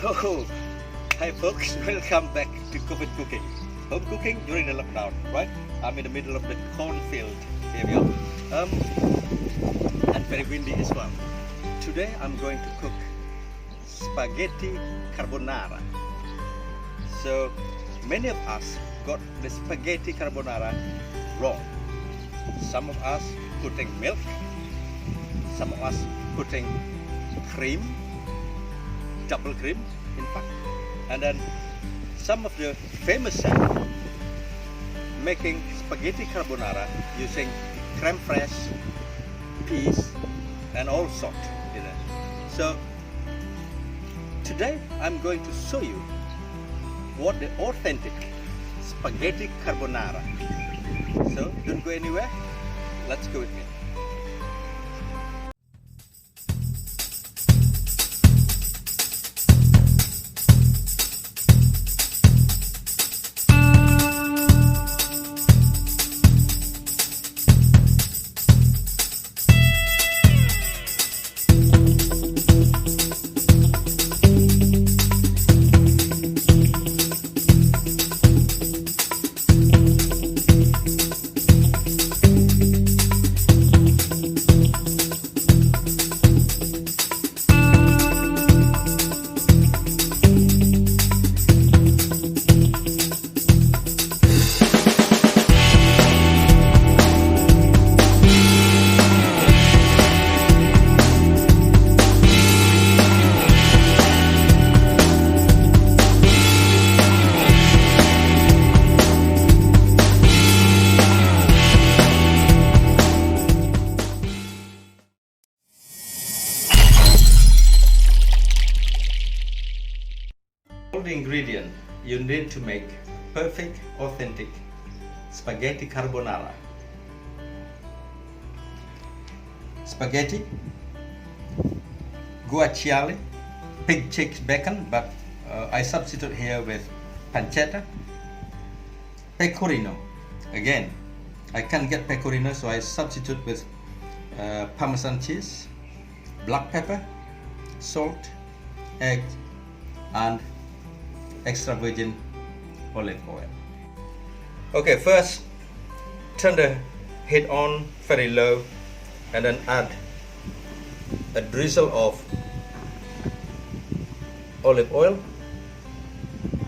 Oh, hi folks, welcome back to COVID cooking. Home cooking during the lockdown, right? I'm in the middle of the cornfield. Here we are. And very windy as well. Today I'm going to cook spaghetti carbonara. So many of us got the spaghetti carbonara wrong. Some of us putting milk, some of us putting cream, double cream in fact, and then some of the famous chefs making spaghetti carbonara using creme fraiche, peas and all sort, you know. So today I'm going to show you what the authentic spaghetti carbonara. So don't go anywhere, let's go with me. All the ingredients you need to make perfect, authentic spaghetti carbonara. Spaghetti, guaciale, pig cheeks bacon, but I substitute here with pancetta, pecorino. Again, I can't get pecorino, so I substitute with parmesan cheese, black pepper, salt, egg, and extra virgin olive oil. Okay, first turn the heat on very low and then add a drizzle of olive oil.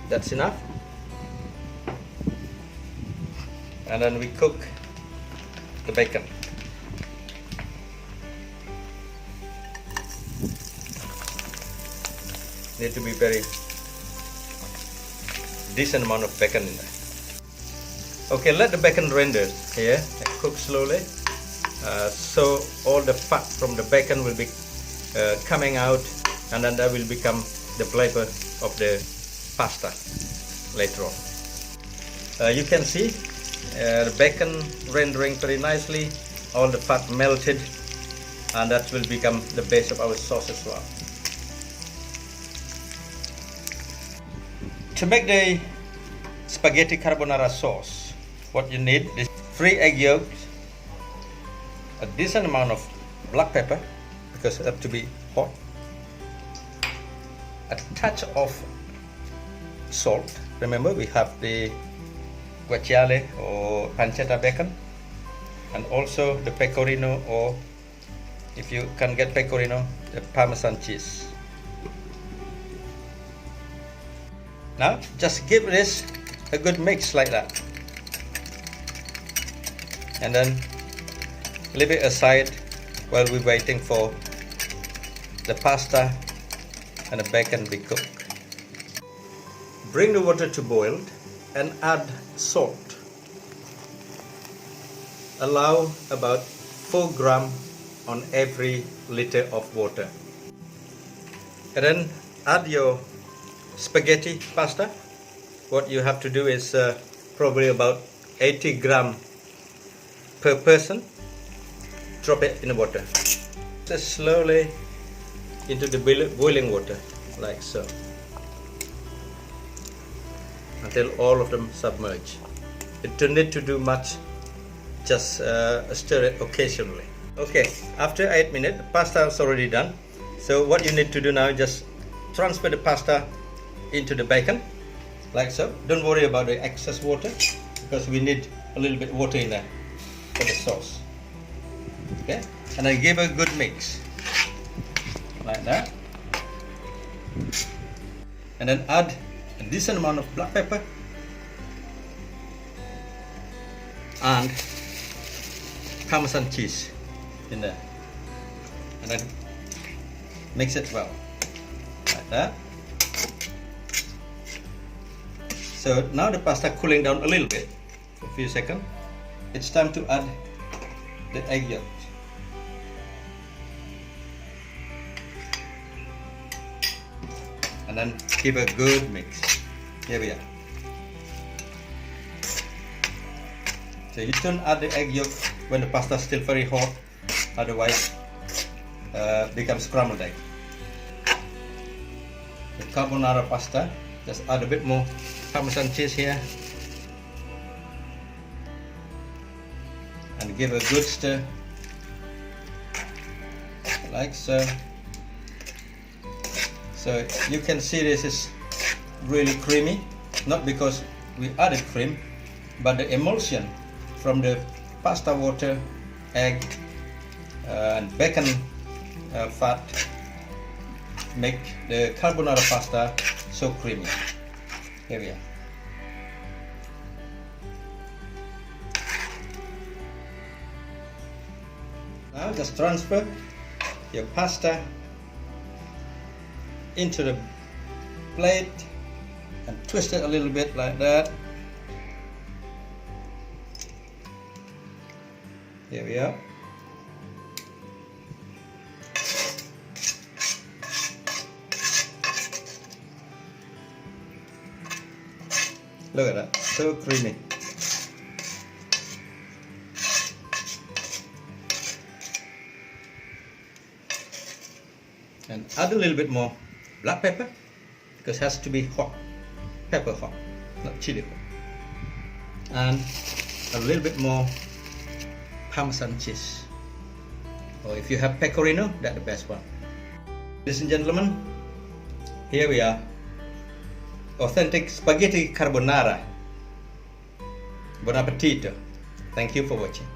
That's enough. And then we cook the bacon. Need to be very decent amount of bacon in there. Okay, let the bacon render here and cook slowly, so all the fat from the bacon will be coming out, and then that will become the flavor of the pasta later on. You can see the bacon rendering very nicely, all the fat melted, and that will become the base of our sauce as well. To make the spaghetti carbonara sauce, what you need is 3 egg yolks, a decent amount of black pepper because it has to be hot, a touch of salt. Remember, we have the guaciale or pancetta bacon, and also the pecorino, or if you can get pecorino, the parmesan cheese. Now just give this a good mix like that, and then leave it aside while we're waiting for the pasta and the bacon to be cooked. Bring the water to boil and add salt. Allow about 4 grams on every liter of water, and then add your spaghetti pasta. What you have to do is probably about 80 grams per person. Drop it in the water. Just slowly into the boiling water, like so, until all of them submerge. You don't need to do much, just stir it occasionally. Okay, after 8 minutes, the pasta is already done. So what you need to do now is just transfer the pasta into the bacon, like so. Don't worry about the excess water, because we need a little bit water in there for the sauce. Okay, and then give a good mix, like that. And then add a decent amount of black pepper and parmesan cheese in there, and then mix it well, like that. So now the pasta cooling down a little bit for a few seconds. It's time to add the egg yolk. And then give a good mix. Here we are. So you don't add the egg yolk when the pasta is still very hot, otherwise becomes scrambled egg. The carbonara pasta, just add a bit more parmesan cheese here, and give a good stir, like so. So you can see this is really creamy, not because we added cream, but the emulsion from the pasta water, egg, and bacon fat make the carbonara pasta so creamy. Here we are. Now just transfer your pasta into the plate and twist it a little bit like that. Here we are. Look at that, so creamy. And add a little bit more black pepper, because it has to be hot, pepper hot, not chili hot. And a little bit more parmesan cheese, or if you have pecorino, that's the best one. Ladies and gentlemen, here we are. Authentic spaghetti carbonara. Buon appetito. Thank you for watching.